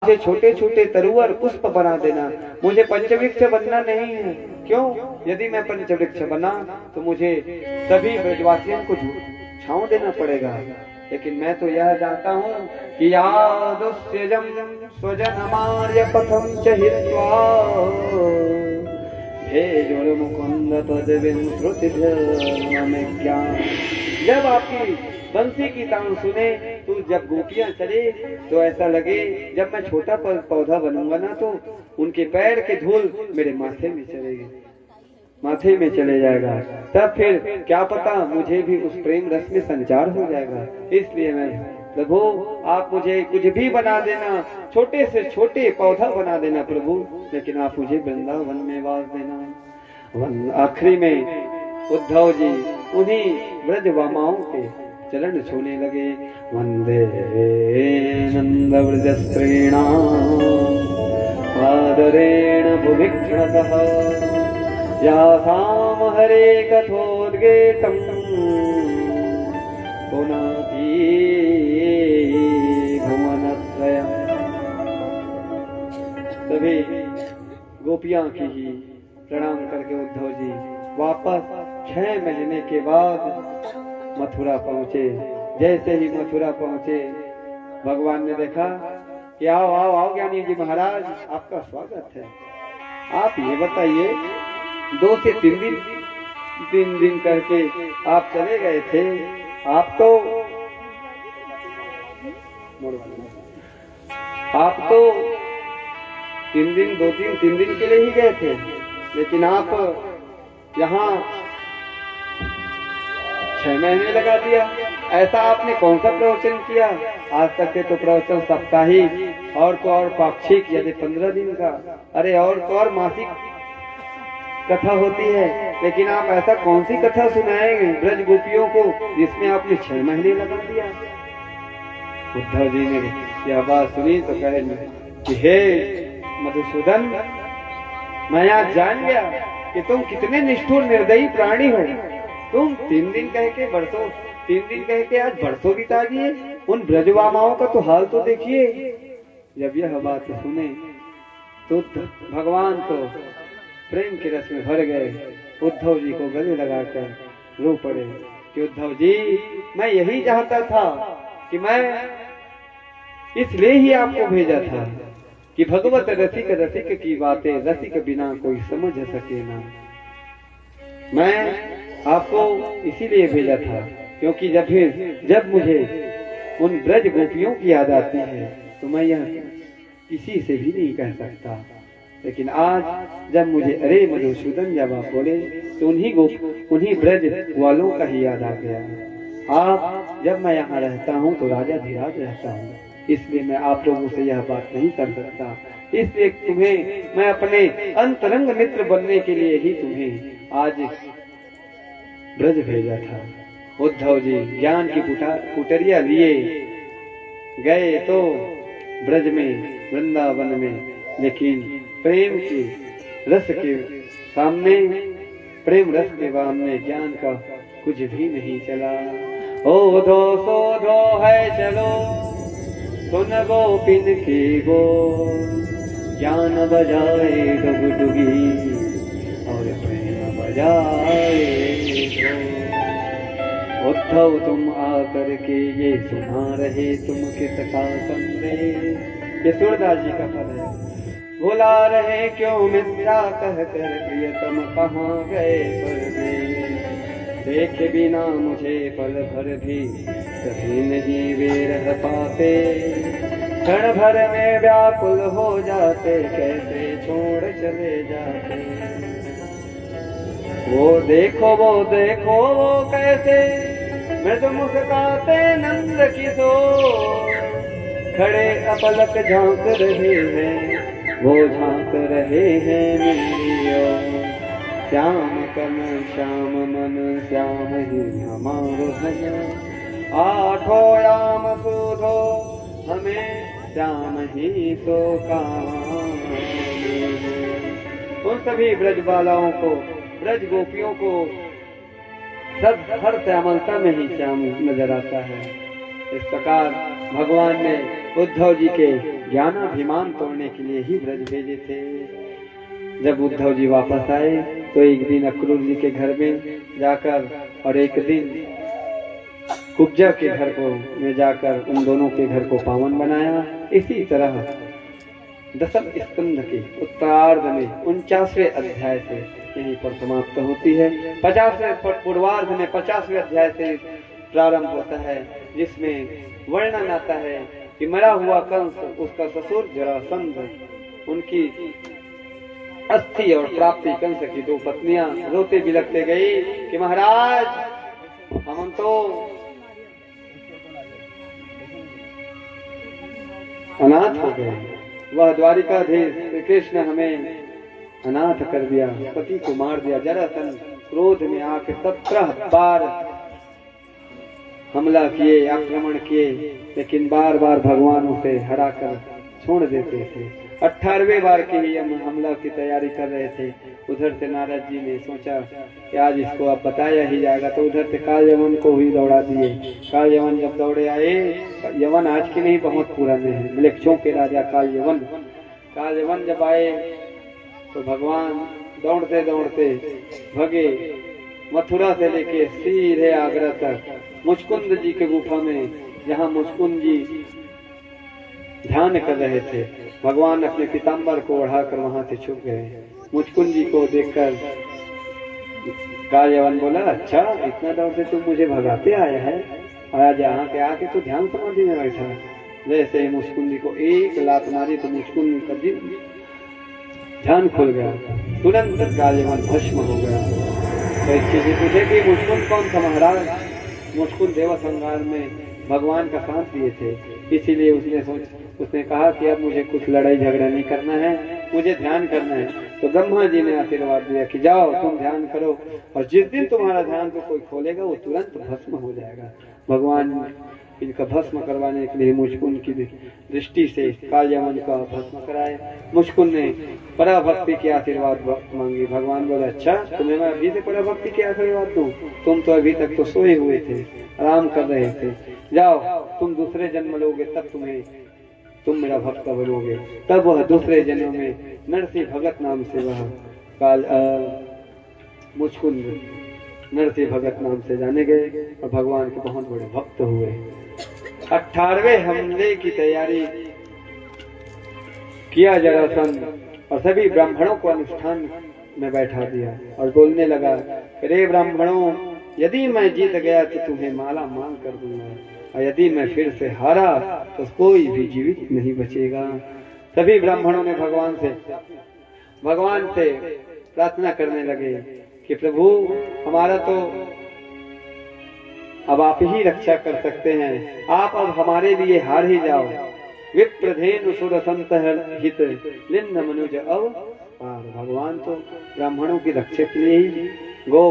मुझे छोटे छोटे तरुवर पुष्प बना देना, मुझे पंचवृक्ष बनना नहीं है। क्यों? यदि मैं पंचवृक्ष बना तो मुझे सभी ब्रजवासियों को छांव देना पड़ेगा। लेकिन मैं तो यह जानता हूँ कि यादुस्यजम स्वजनमार्य पथम च हित्वा भेजुर मुकुंद पदविं श्रुतिभ्यं ज्ञान। जब आपकी बंसी की तान सुने तो जब गोपियां चले तो ऐसा लगे जब मैं छोटा पौधा बनूंगा ना तो उनके पैर के धूल मेरे माथे में चलेगी, माथे में चले जाएगा। तब फिर क्या पता मुझे भी उस प्रेम रस में संचार हो जाएगा। इसलिए मैं प्रभु आप मुझे कुछ भी बना देना, छोटे से छोटे पौधा बना देना प्रभु, लेकिन आप मुझे वृंदावन में वास देना। आखिरी में उद्धव जी उन्हीं ब्रजवामाओं के चरण छूने लगे। वंदे नंद व्रजस्त्रीणाम् आदरेण भुभिक्षणतः यासाम हरे कथोद्गेतम् पुनाति भुवनत्रयम्। सभी गोपियां की ही प्रणाम करके उद्धव जी वापस 6 महीने के बाद मथुरा पहुंचे। जैसे ही मथुरा पहुंचे भगवान ने देखा कि आओ आओ आओ ज्ञानी जी महाराज आपका स्वागत है। आप ये बताइए 2 से 3 दिन करके आप चले गए थे, आप तो 3 दिन के लिए ही गए थे, लेकिन आप यहाँ 6 महीने लगा दिया। ऐसा आपने कौन सा प्रवचन किया? आज तक के तो प्रवचन साप्ताहिक और तो और पाक्षिक यदि 15 दिन का, अरे और तो और मासिक कथा होती है, लेकिन आप ऐसा कौन सी कथा सुनाएंगे ब्रज गोपियों को जिसमें आपने 6 महीने लगा दिया? उद्धव जी ने यह बात सुनी तो कहे कि हे मधुसूदन, मैं आज जान गया कि तुम कितने निष्ठुर निर्दयी प्राणी हो। तुम 3 दिन कह के बरसों, 3 दिन कह के आज बरसों बिता दिए। उन ब्रजवामाओं का तो हाल तो देखिए। जब यह बात सुने तो भगवान तो प्रेम के रस में भर गए, उद्धव जी को गले लगाकर रो पड़े कि उद्धव जी मैं यही चाहता था कि मैं इसलिए ही आपको भेजा था कि भगवत रसिक रसिक की बातें रसिक बिना कोई समझ सके ना। मैं आपको इसीलिए भेजा था क्योंकि जब मुझे उन ब्रज गोपियों की याद आती है तो मैं यह किसी से भी नहीं कह सकता। लेकिन आज जब मुझे अरे मधुसूदन जब आप बोले तो उन्हीं ब्रज वालों का ही याद आ गया। आप जब मैं यहाँ रहता हूँ तो राजा धीराज रहता हूँ, इसलिए मैं आप लोगों से यह बात नहीं कर सकता। इसलिए तुम्हें मैं अपने अंतरंग मित्र बनने के लिए ही तुम्हें आज ब्रज भेजा था। उद्धव जी ज्ञान की कुटरिया लिए गए तो ब्रज में वृंदावन में, लेकिन प्रेम के रस के सामने, प्रेम रस के सामने ज्ञान का कुछ भी नहीं चला। ओ दो सो दो है चलो सुन गोपिन की गो, ज्ञान बजाए डुगडुगी और प्रेम बजाए। उद्धव तुम आकर के ये सुना रहे तुम किसका संदेश। ये सूरदास जी का पद है। भुला रहे क्यों मिथ्या कहकर प्रियतम कहाँ गए परदेश। देखे बिना मुझे पल भर भी कभी नहीं वे रह पाते, क्षण भर में व्याकुल हो जाते कैसे छोड़ चले जाते। वो देखो वो कैसे मृदु मुस्काते नंद किशोर, खड़े अपलक झांक रहे हैं वो झांक रहे हैं मेरी ओर। श्याम कन श्याम मन श्याम ही हमारो है, आठो याम सुधो हमें श्याम ही सो काम। उन सभी ब्रजबालाओं को, ब्रज गोपियों को सब हर श्यामलता में ही श्याम नजर आता है। इस प्रकार भगवान ने उद्धव जी के ज्ञानाभिमान तोड़ने के लिए ही ब्रज भेजे थे। जब उद्धव जी वापस आए तो एक दिन अक्रूर जी के घर में जाकर और एक दिन कुब्जा के घर को में जाकर उन दोनों के घर को पावन बनाया। इसी तरह दसम स्कंद के उत्तरार्ध में 49वें अध्याय से यहीं पर समाप्त होती है। 50वें पूर्वार्ध में 50वें अध्याय से प्रारंभ होता है, जिसमें वर्णन आता है कि मरा हुआ कंस, उसका ससुर जरासंध, उनकी अस्थि और प्राप्ति कंस की 2 पत्नियां रोते बिलखते गई कि महाराज हम तो अनाथ हो गए, वह द्वारिकाधीश श्री कृष्ण हमें अनाथ कर दिया, पति को मार दिया। जरासंध क्रोध में आके 17 बार हमला किए, आक्रमण किए, लेकिन बार बार भगवान उसे हरा कर छोड़ देते थे। 18वें बार के लिए हम हमला की तैयारी कर रहे थे। उधर से नारद जी ने सोचा कि आज इसको अब बताया ही जाएगा, तो उधर से काल यवन को ही दौड़ा दिए। काल यवन जब दौड़े आए, यवन आज के नहीं बहुत पुराने हैं, मलेच्छों के राजा काल यवन जब आए तो भगवान दौड़ते दौड़ते भगे, मथुरा से लेके सीधे आगरा तक मुचकुंद जी के गुफा में, जहाँ मुचकुंद जी ध्यान कर रहे थे। भगवान अपने पीताम्बर को ओढ़ाकर वहां से छुप गए। मुचकुंद जी को देखकर कालयवन बोला, अच्छा इतना दौड़ से तुम मुझे भगाते आया है, आज यहाँ पे आके तो ध्यान समाधि में बैठा है। जैसे ही मुचकुंद जी को एक लात मारी तो मुचकुंद का ध्यान खुल गया, तुरंत कालयवन भस्म हो गया। तो इस चीज पूछे कि मुचकुंद कौन था महाराज? मुचकुंद देवा संहार में भगवान का साथ दिए थे, इसीलिए उसने कहा कि अब मुझे कुछ लड़ाई झगड़ा नहीं करना है, मुझे ध्यान करना है। तो ब्रह्मा जी ने आशीर्वाद दिया कि जाओ तुम ध्यान करो, और जिस दिन तुम्हारा ध्यान को कोई खोलेगा वो तुरंत भस्म हो जाएगा। भगवान इनका भस्म करवाने के लिए मुचकुंद की दृष्टि से कालयवन का भस्म कराए। मुचकुंद ने पराभक्ति की आशीर्वाद मांगी। भगवान बोले, अच्छा तुम्हें मैं अभी से पराभक्ति की आशीर्वाद दूं? तुम तो अभी तक तो सोए हुए थे, आराम कर रहे थे, जाओ तुम दूसरे जन्म लोगे, तब तुम मेरा भक्त बनोगे। तब वह दूसरे जन्म में नरसिंह भगत नाम से वह मुचकुंद नरसिंह भगत नाम से जाने गए और भगवान के बहुत बड़े भक्त हुए। 18वें हमले की तैयारी किया जरासंध और सभी ब्राह्मणों को अनुष्ठान में बैठा दिया और बोलने लगा, अरे ब्राह्मणों, यदि मैं जीत गया तो तुम्हें माला माल कर दूंगा, और यदि मैं फिर से हारा तो कोई भी जीवित नहीं बचेगा। सभी ब्राह्मणों ने भगवान से प्रार्थना करने लगे कि प्रभु हमारा तो अब आप ही रक्षा कर सकते हैं, आप अब हमारे लिए हार ही जाओ। विप्रधेनु सुर संत हित लिन्न मनुज अवतार। भगवान तो ब्राह्मणों की रक्षा के लिए ही गो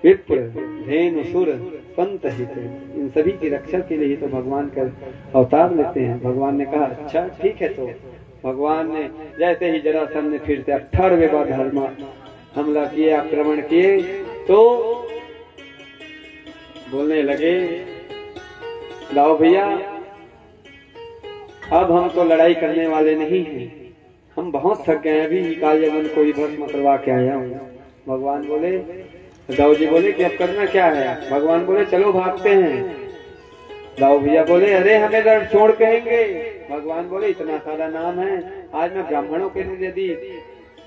विप्र धेनु सुर संत हित, इन सभी की रक्षा के लिए ही तो भगवान का अवतार लेते हैं। भगवान ने कहा अच्छा ठीक है। तो भगवान ने जैसे ही जरासंध ने फिर से 18वें बार हमला किए, आक्रमण किए, तो बोलने लगे, लाओ भैया अब हम तो लड़ाई करने वाले नहीं हैं, हम बहुत थक गए, अभी कालयवन को ही भस्म करवा के आया हूँ। भगवान बोले, दाऊ जी बोले कि अब करना क्या है? भगवान बोले चलो भागते हैं। दाऊ भैया बोले अरे हमें रणछोड़ कहेंगे। भगवान बोले इतना सारा नाम है, आज मैं ब्राह्मणों के लिए यदि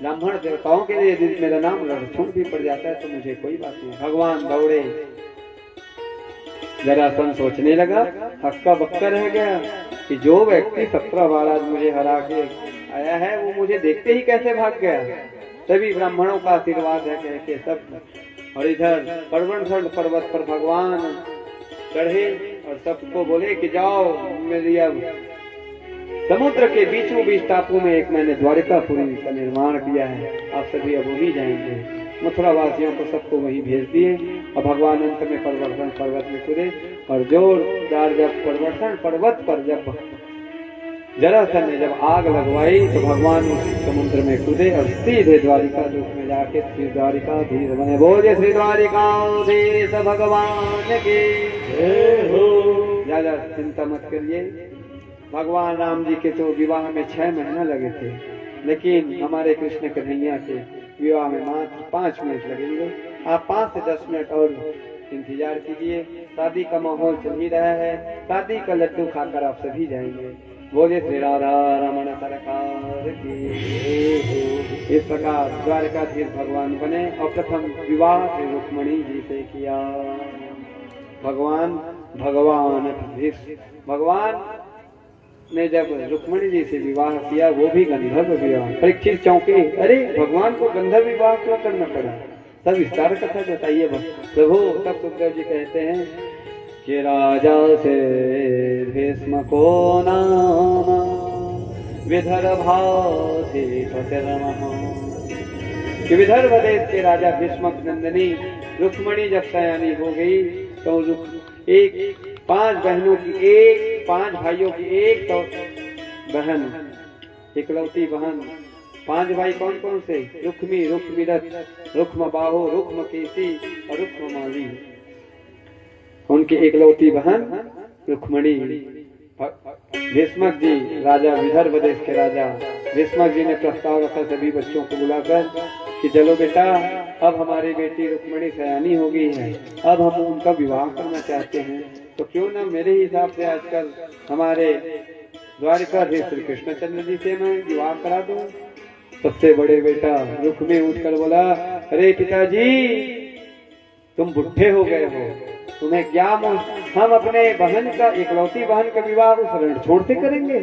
ब्राह्मण देवताओं के लिए यदि मेरा नाम रणछोड़ भी पड़ जाता है तो मुझे कोई बात नहीं। भगवान दौड़े। जरासंध सोचने लगा, हक्का बक्का रह गया कि जो व्यक्ति 17 बार आज मुझे हरा के आया है वो मुझे देखते ही कैसे भाग गया। सभी ब्राह्मणों का आशीर्वाद है कह के सब, और इधर पर्वत पर भगवान चढ़े और सबको बोले कि जाओ मेरी अब समुद्र के बीचों बीच टापू में एक मैंने द्वारिकापुरी का निर्माण किया है, आप सभी अब वही जाएंगे। मथुरा वासियों को सबको वही भेज दिए और भगवान अंत में परिवर्तन पर्वत में कूदे और जोरदार जब परिवर्तन पर्वत पर जब जरासंध ने जब आग लगवाई तो भगवान उस समुद्र में कूदे और सीधे द्वारिका दूत में जाके श्री द्वारिकाधीश बने। बोले श्री द्वारिकाधीश भगवान की जय हो। ज्यादा चिंता मत करिए, भगवान राम जी के तो विवाह में 6 महीना लगे थे, लेकिन हमारे कृष्ण कन्हैया के विवाह में मात्र 5 मिनट लगेंगे। आप 5 से 10 मिनट और इंतजार कीजिए। शादी का माहौल चल ही रहा है, शादी का लड्डू खाकर आप सभी जाएंगे। बोले श्री राधा रमण सरकार की। इस प्रकार द्वारकाधीश भगवान बने और प्रथम विवाह श्री रुक्मणी जी से किया। भगवान ने जब रुक्मणी जी से विवाह किया, वो भी गंधर्व विवाह। परीक्षित चौंके, अरे भगवान को गंधर्व विवाह क्यों करना पड़ा? सब विस्तार कथा बताइए प्रभु। तब सुखदेव जी कहते हैं कि राजा से भीष्म को नाम कि विदर्भ देश के राजा भीष्म नंदिनी रुक्मणी जब सयानी हो गई तो एक 5 बहनों की 5 भाइयों की एक तो बहन, इकलौती बहन। 5 भाई कौन कौन से? रुक्मी, रुक्मिरथ, रुक्म बाहो, रुक्म केसी और रुक्म माली। उनकी इकलौती बहन रुक्मणी। भीष्मक जी राजा, विदर्भ देश के राजा भीष्मक जी ने प्रस्ताव रखा सभी बच्चों को बुलाकर कि चलो बेटा, अब हमारी बेटी रुक्मणी सयानी हो गई है, अब हम उनका विवाह करना चाहते हैं, तो क्यों ना मेरे हिसाब से आजकल हमारे द्वारकाधीश श्री कृष्णचंद्र जी से मैं विवाह करा दूं। सबसे बड़े बेटा रुक्मी उठकर बोला, अरे पिताजी, तुम बुढ़े हो गए हो, तुम्हें क्या हम अपने बहन का, इकलौती बहन का विवाह उस रण छोड़ से करेंगे?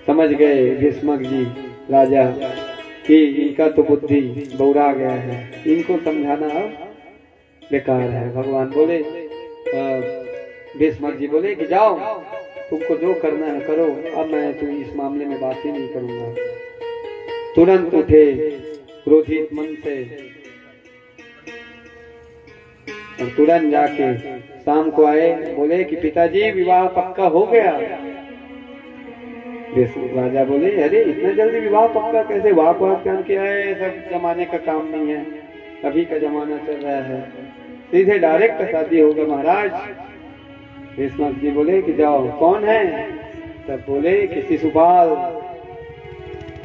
समझ गए भीष्मक जी राजा कि इनका तो बुद्धि बौरा गया है, इनको समझाना बेकार है। भगवान बोले, भीष्मक जी बोले कि जाओ, तुमको जो करना है करो, अब मैं तुम इस मामले में बात ही नहीं करूंगा। तुरंत उठे क्रोधित मन से और तुरंत जाके शाम को आए, बोले कि पिताजी विवाह पक्का हो गया। राजा बोले, अरे इतना जल्दी विवाह पक्का कैसे? वाह जान के आए, सब जमाने का काम नहीं है, अभी का जमाना चल रहा है, सीधे डायरेक्ट शादी होगा महाराज। भीष्मक जी बोले कि जाओ, कौन है? तब बोले कि शिशुपाल।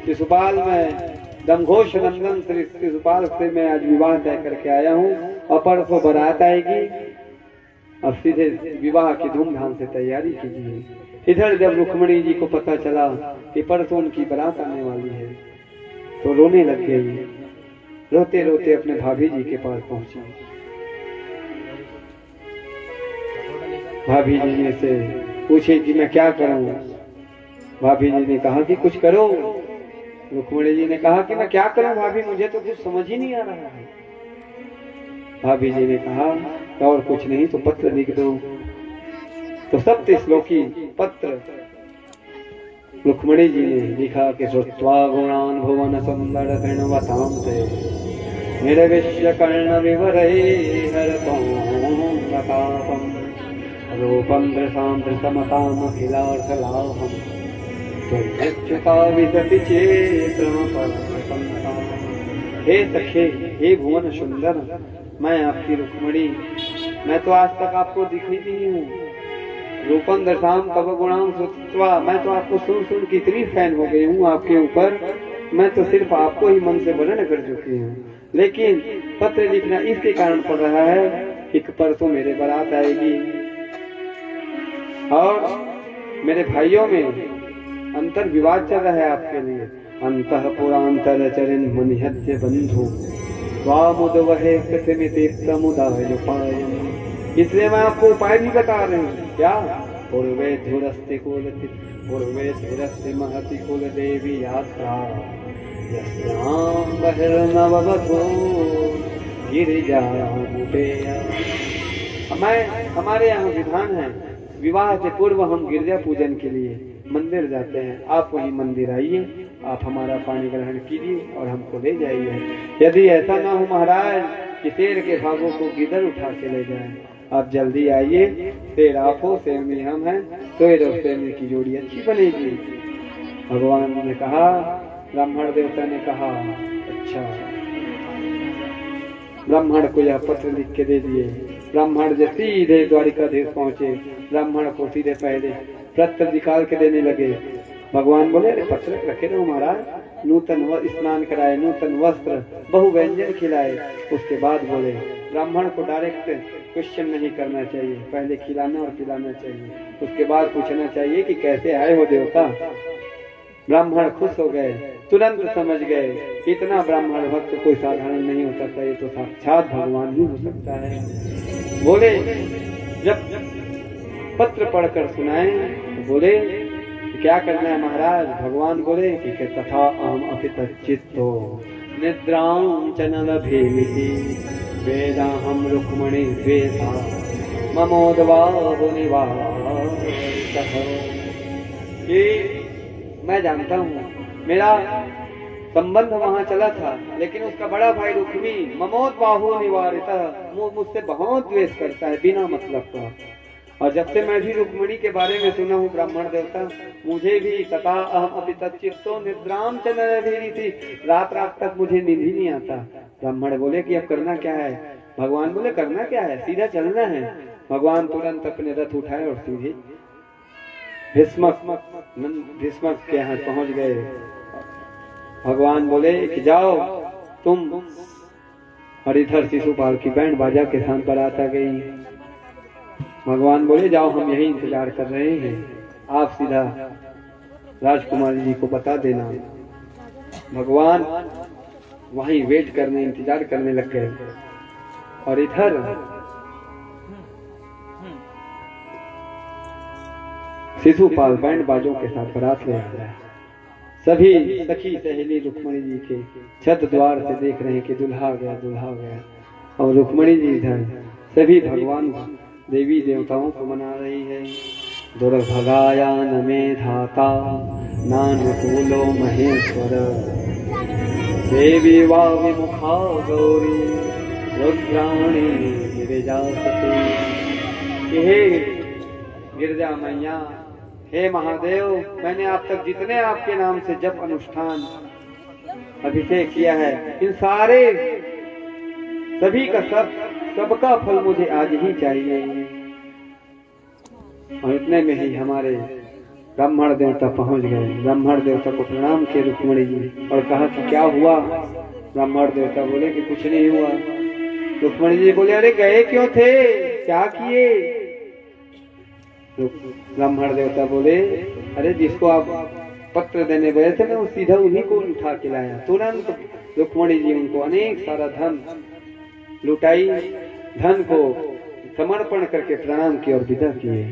शिशुपाल में दमघोष नंदन श्री शिशुपाल से मैं आज विवाह तय करके आया हूँ, और परसों बारात आएगी, अब सीधे विवाह की धूमधाम से तैयारी कीजिए। इधर जब रुक्मणी जी को पता चला कि परसों उनकी बारात आने वाली है, तो रोने लग गई। रोते रोते अपने भाभी जी के पास पहुंची। भाभी जी ने से पूछे कि मैं क्या करूं? भाभी जी ने कहा कि कुछ करो। रुक्मणी जी ने कहा कि मैं क्या करूं भाभी, मुझे तो कुछ समझ ही नहीं आ रहा है। भाभी जी ने कहा और कुछ नहीं तो पत्र लिख दो। तो 27 श्लोकी पत्र रुक्मणी जी ने लिखा कि श्रुत्वा गुणान भुवन सुंदर तृणवतां ते निर्विश्य कर्ण विवरैः हरतां प्रतापम् रूपं दृशां दृशमताम् अखिलार्थलाभम् त्वय्यच्युता विदति चेत्रमपरमसंताम्। हे सखे, हे भुवन सुंदर, मैं आपकी रुक्मणी, मैं तो आज तक आपको दिखी नहीं हूँ। रूपम दर्शाम तव गुणाम सुत्वा, मैं तो आपको सुन सुन की इतनी फैन हो गई हूँ आपके ऊपर, मैं तो सिर्फ आपको ही मन से वर्णन कर चुकी हूँ। लेकिन पत्र लिखना इसके कारण पड़ रहा है कि परसों मेरे बारात आएगी और मेरे भाइयों में अंतर विवाद चल रहा है आपके लिए। अंतः पुरांतर चरण मनिहत्य बंधु स्वामुदवहे कृतमिति प्रमुदायुपायम्। इसलिए मैं आपको उपाय भी बता रही हूँ। क्या? पूर्वे धुरस्ति कुलति, पूर्वे धुरस्ति महति कुल देवी यात्रा यस्यां बहिर्नववधू गिरिजामुपेया। हमारे यहाँ विधान है, विवाह से पूर्व हम गिरजा पूजन के लिए मंदिर जाते हैं। आप वही मंदिर आइए, आप हमारा पानी ग्रहण कीजिए और हमको ले जाइए। यदि ऐसा ना हो महाराज कि शेर के भागों को गिदड़ उठा के ले जाए, आप जल्दी आइए। शेर आप हो, शेर में हम हैं, शेर और शेर की जोड़ी अच्छी बनेगी। भगवान ने कहा, ब्राह्मण देवता ने कहा, अच्छा। ब्राह्मण को यह पत्र लिख के दे दिए। ब्राह्मण जो सीधे द्वारिकाधीश पहुंचे, ब्राह्मण को सीधे पहले पत्र निकाल के देने लगे। भगवान बोले अरे पत्र रखे रहो महाराज, नूतन स्नान कराए, नूतन वस्त्र, बहु व्यंजन खिलाए। उसके बाद बोले ब्राह्मण को डायरेक्ट क्वेश्चन नहीं करना चाहिए, पहले खिलाना और पिलाना चाहिए, उसके बाद पूछना चाहिए कि कैसे आए हो देवता। ब्राह्मण खुश हो गए, तुरंत समझ गए इतना ब्राह्मण भक्त कोई साधारण नहीं हो सकता, ये तो साक्षात भगवान ही हो सकता है। बोले जब पत्र पढ़कर सुनाए तो बोले क्या करना है महाराज। भगवान बोले कि तथा अहम अपितचित्तो निद्रां च न लभेमिति वेदाहं रुक्मणी द्वेषा ममोदवाहो निवासः। ये मैं जानता हूँ मेरा संबंध वहाँ चला था, लेकिन उसका बड़ा भाई रुक्मी ममोद बाहु निवारितः मुझसे बहुत द्वेष करता है बिना मतलब का। और जब से मैं भी रुक्मिणी के बारे में सुना हूँ ब्राह्मण देवता, मुझे भी तथा अहम अपि तच्चित्तो निद्रां च न लभेमिति, रात रात तक मुझे नींद ही नहीं आता। ब्राह्मण बोले कि अब करना क्या है। भगवान बोले करना क्या है, सीधा चलना है। भगवान तुरंत अपने रथ उठाए और सीधे भीष्मक के यहाँ पहुंच गए। भगवान बोले कि जाओ तुम, और इधर शिशुपाल की बैंड बाजा के साथ बारात आ गई। भगवान बोले जाओ हम यही इंतजार कर रहे हैं, आप सीधा राजकुमारी जी को बता देना। भगवान वहीं वेट करने इंतजार करने लग गए। और इधर शिशुपाल बैंड बाजों के साथ बारात ले आया है। सभी सखी सहेली रुक्मिणी जी के छत द्वार से देख रहे हैं कि दुल्हा गया, दुल्हा गया। और रुक्मिणी जी इधर सभी भगवान देवी देवताओं को मना रही है। दुर्भगायान में धाता नानुकूलो महेश्वर देवी वा विमुखा गौरी रुद्राणी गिरिजासती। हे गिरजा मैया, हे महादेव, मैंने आप तक जितने आपके नाम से जप अनुष्ठान अभिषेक किया है, इन सारे सभी का सबका फल मुझे आज ही चाहिए। और इतने में ही हमारे ब्राह्मण देवता पहुंच गए। ब्राह्मण देवता को प्रणाम किए रुक्मिणी जी और कहा कि क्या हुआ। ब्राह्मण देवता बोले कि कुछ नहीं हुआ। रुक्मिणी जी बोले अरे गए क्यों थे, क्या किए। ब्राह्मण देवता बोले अरे जिसको आप पत्र देने गए थे मैं सीधा उन्हीं को उठा के लाया। तुरंत रुक्मिणी जी उनको अनेक सारा धन लुटाई, धन को समर्पण करके प्रणाम किए और विदा किए।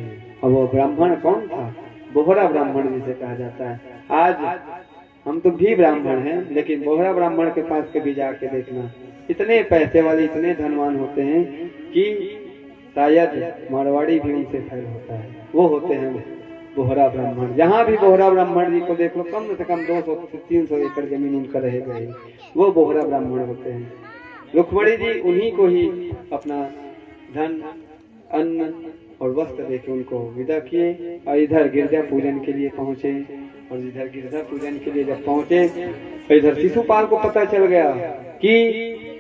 और वो ब्राह्मण कौन था, बोहरा ब्राह्मण जिसे कहा जाता है। आज हम तो भी ब्राह्मण हैं, लेकिन बोहरा ब्राह्मण के पास कभी जाके देखना, इतने पैसे वाले इतने धनवान होते हैं कि शायद मारवाड़ी भी उनसे फैल होता है। वो होते हैं बोहरा ब्राह्मण। जहाँ भी बोहरा ब्राह्मण जी को देख लो कम से कम 200 से 300 एकड़ जमीन उनका रह गई, वो बोहरा ब्राह्मण होते हैं। रुक्मिणी जी उन्हीं को ही अपना धन अन्न और वस्त्र देके उनको विदा किए और इधर गिरजा पूजन के लिए पहुंचे। और इधर गिरजा पूजन के लिए जब पहुंचे तो इधर शिशुपाल को पता चल गया कि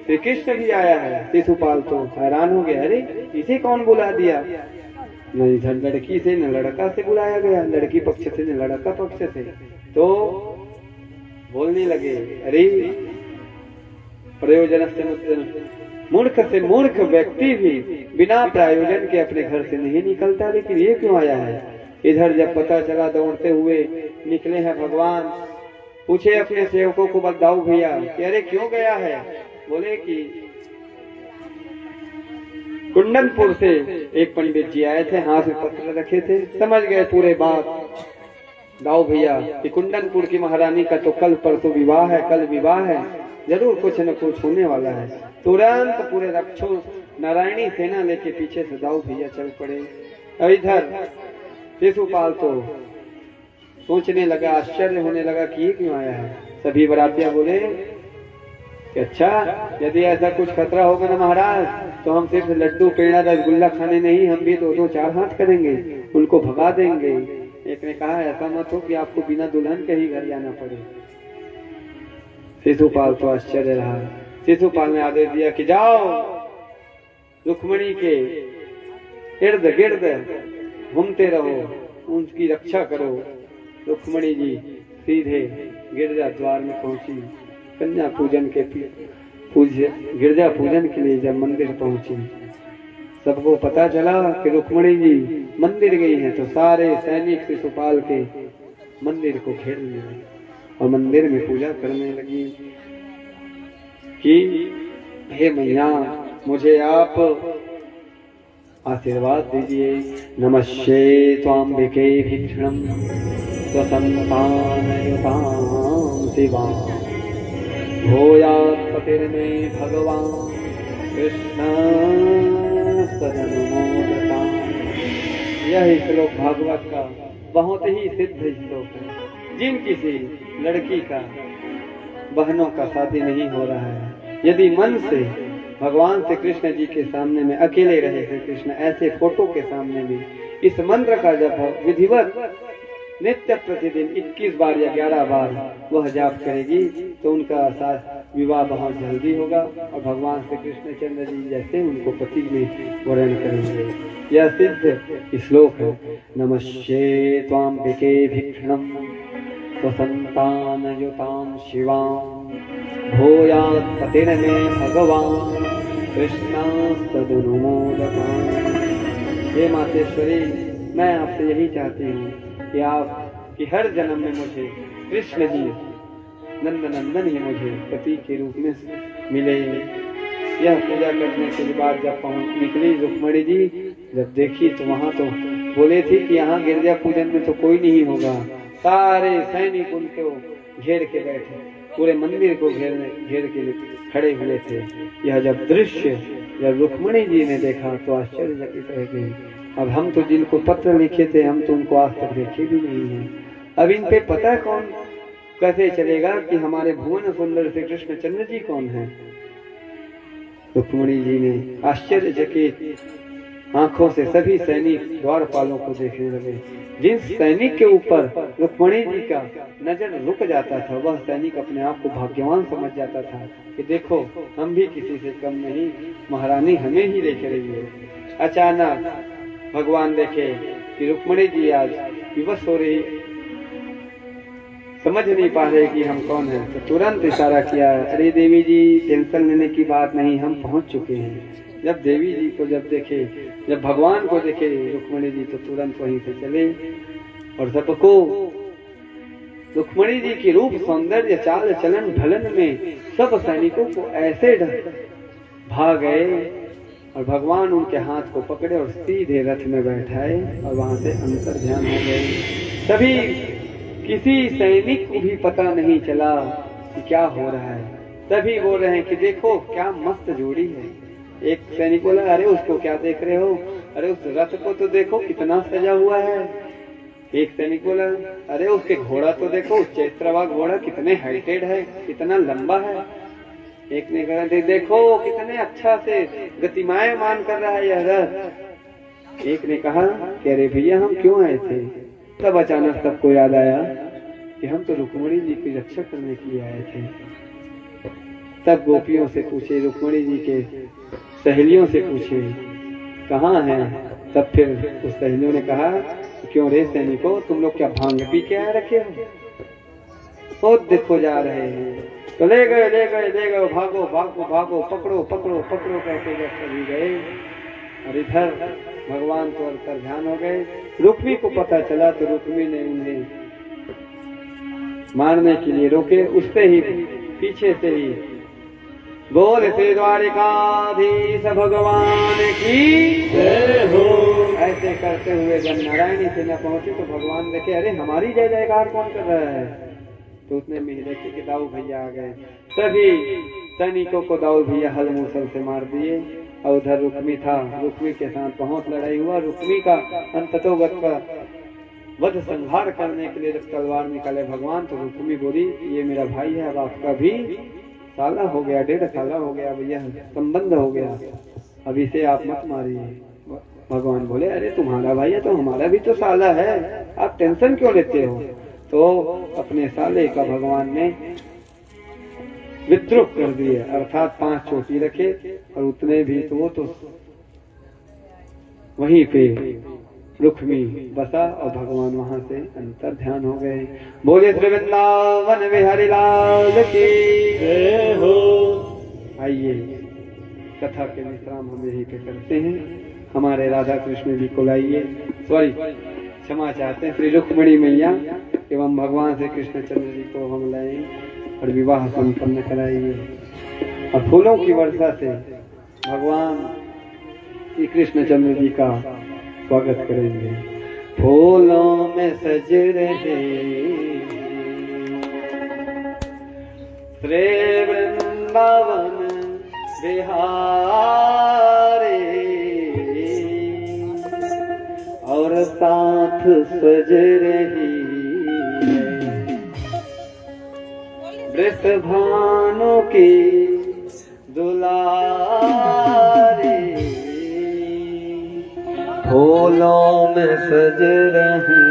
श्री कृष्ण भी आया है। शिशुपाल तो हैरान हो गया, अरे इसे कौन बुला दिया। न इधर लड़की से न लड़का से बुलाया गया, लड़की पक्ष से न लड़का पक्ष से। तो बोलने लगे अरे प्रयोजन से मूर्ख से मूर्ख व्यक्ति भी बिना प्रयोजन के अपने घर से नहीं निकलता, लेकिन ये क्यों आया है। इधर जब पता चला दौड़ते हुए निकले हैं भगवान। पूछे अपने सेवकों को बताओ भैया कि अरे क्यों गया है। बोले कि कुंडनपुर से एक पंडित जी आए थे, हाथ में पत्र रखे थे। समझ गए पूरे बात दाऊ भैया कि कुंडनपुर की महारानी का तो कल परसों विवाह है, कल विवाह है, जरूर कुछ न कुछ होने वाला है। तुरंत पूरे रक्षो नारायणी सेना लेके पीछे से दाऊ भैया चल पड़े। और इधर शिशुपाल तो सोचने लगा, आश्चर्य होने लगा कि ये क्यों आया है। सभी बरातियां बोले कि अच्छा यदि ऐसा कुछ खतरा होगा ना महाराज तो हम सिर्फ लड्डू पेड़ा रसगुल्ला खाने नहीं, हम भी 2-2 4 हाथ करेंगे, उनको भगा देंगे। एक ने कहा ऐसा मत हो कि आपको बिना दुल्हन के ही घर जाना पड़े। शिशुपाल तो आश्चर्य रहा। शिशुपाल ने आदेश दिया कि जाओ रुक्मिणी के इर्द गिर्द घूमते रहो, उनकी रक्षा करो। रुक्मिणी जी सीधे गिरजा द्वार में पहुंची। कन्या पूजन के गिरजा पूजन के लिए जब मंदिर पहुंची, सबको पता चला कि रुक्मिणी जी मंदिर गई हैं, तो सारे सैनिक शिशुपाल के मंदिर को घेर लिए और मंदिर में पूजा करने लगी कि हे मैया, मुझे आप आशीर्वाद दीजिए। नमस्ते त्वाम्बिके भीक्षणं स्वसंतानयुतां शिवां भूयात् पतिर्मे भगवान् कृष्ण सदनुमोदता। यह श्लोक भागवत का बहुत ही सिद्ध श्लोक है। जिन किसी लड़की का बहनों का शादी नहीं हो रहा है, यदि मन से भगवान श्री कृष्ण जी के सामने में अकेले रहे, श्री कृष्ण ऐसे फोटो के सामने में इस मंत्र का जप विधिवत नित्य प्रतिदिन 21 बार या 11 बार वह जाप करेगी, तो उनका विवाह बहुत जल्दी होगा और भगवान श्री कृष्ण चंद्र जी जैसे उनको पति में वर्ण करेंगे। यह सिद्ध श्लोक है। नमस्ते त्वाम्बिके भीक्षणं स्वसंतानयुतां शिवां भूयात् पतिर्मे भगवान् कृष्णास्तदनुमोदता। हे मातेश्वरी, मैं आपसे यही चाहती हूँ कि आप कि हर जन्म में मुझे कृष्ण जी नंदनंदन ही मुझे पति के रूप में मिले। यह पूजा करने के बाद जब निकली रुक्मिणी जी, जब देखी तो वहाँ तो बोले थे कि यहाँ गिरजा पूजन में तो कोई नहीं होगा। सारे सैनिक उनको घेर के बैठे, पूरे मंदिर को घेर के खड़े हुए थे। यह जब दृश्य जब रुक्मिणी जी ने देखा तो आश्चर्यचकित रह गई। अब हम तो जिनको पत्र लिखे थे, हम तो उनको आज तक देखे भी नहीं है। अब इन पे पता कौन कैसे चलेगा कि हमारे भुवन सुंदर श्री कृष्ण चंद्र जी कौन है। रुक्मिणी जी ने आश्चर्यचकित आंखों से सभी सैनिक द्वारपालों को देखने लगे। जिस सैनिक के ऊपर रुक्मिणी जी का नजर रुक जाता था, वह सैनिक अपने आप को भाग्यवान समझ जाता था कि देखो हम भी किसी से कम नहीं, महारानी हमें ही लेके रही है। अचानक भगवान देखे कि रुक्मिणी जी आज विवश हो रही, समझ नहीं पा रहे कि हम कौन हैं, तो तुरंत इशारा किया, अरे देवी जी टेंशन लेने की बात नहीं, हम पहुंच चुके हैं। जब देवी जी को जब देखे, जब भगवान को देखे रुक्मिणी जी, तो तुरंत वहीं से चले और सबको रुक्मिणी जी की रूप सौंदर्य चाल चलन ढलन में सब सैनिकों को ऐसे भाग गए और भगवान उनके हाथ को पकड़े और सीधे रथ में बैठाए और वहां से अंतर ध्यान हो गए। तभी किसी सैनिक को भी पता नहीं चला कि क्या हो रहा है। तभी बोल रहे हैं कि देखो क्या मस्त जोड़ी है। एक सैनिक बोला, अरे उसको क्या देख रहे हो, अरे उस रथ को तो देखो कितना सजा हुआ है। एक सैनिक बोला, अरे उसके घोड़ा तो देखो, चैत्रवा घोड़ा कितने हाइटेड है, कितना लंबा है। एक ने कहा, देखो कितने अच्छा से गतिमायमान कर रहा है यह रथ। एक ने कहा कि अरे भैया हम क्यों आए थे। तब अचानक सबको याद आया कि हम तो रुक्मिणी जी की रक्षा करने के लिए आए थे। तब गोपियों से पूछे, रुक्मिणी जी के सहेलियों से पूछे कहाँ हैं। तब फिर उस सहेलियों ने कहा, क्यों रे सैनिकों, तुम लोग क्या भांग पी के आए रखे हो, बहुत देखो जा रहे हैं। तो ले गए, भागो भागो भागो, पकड़ो पकड़ो पकड़ो कहते जब सभी गए। और इधर भगवान तो अंतर ध्यान हो गए। रुक्मी को पता चला तो रुक्मी ने उन्हें मारने के लिए रोके। उससे ही पीछे से ही बोल श्री द्वारिकाधीश भगवान की जय हो। ऐसे करते हुए जब नारायणी से न पहुंचे तो भगवान देखे, अरे हमारी जय जयकार कौन कर रहा है। तो उसने देखे कि दाऊ भैया आ गए। सभी सैनिकों को दाऊ भैया हल मूसल से मार दिए और उधर रुक्मी था, रुक्मी के साथ बहुत लड़ाई हुआ। रुक्मी का अंततोगत का वध संहार करने के लिए जब तलवार निकाले भगवान, तो रुक्मी बोली, ये मेरा भाई है, अब आपका भी साला हो गया, 1.5 साला हो गया भैया, संबंध हो गया, अब इसे आप मत मारिए। भगवान बोले, अरे तुम्हारा भाई है तो हमारा भी तो साला है, आप टेंशन क्यों लेते हो। तो अपने साले का भगवान ने विद्रोह कर दिए, अर्थात 5 चोटी रखे और उतने भी तो वो तो वहीं पे रुक्मी बसा और भगवान वहां से अंतर ध्यान हो गए। बोले श्री वृंदावन बिहारी लाल की जय हो। आइए कथा के विश्राम हम यहीं पे करते हैं। हमारे राधा कृष्ण जी को लाइए, सॉरी क्षमा चाहते हैं, श्री रुक्मिणी मैया एवं भगवान श्री कृष्णचंद्र जी को हम लाएं और विवाह संपन्न कराइए और फूलों की वर्षा से भगवान श्री कृष्णचंद्र जी का स्वागत करेंगे। फूलों में सज रहे श्री वृंदावन बिहारी और साथ सज रही वृषभानु की दुलारी। फूलों में सज रहे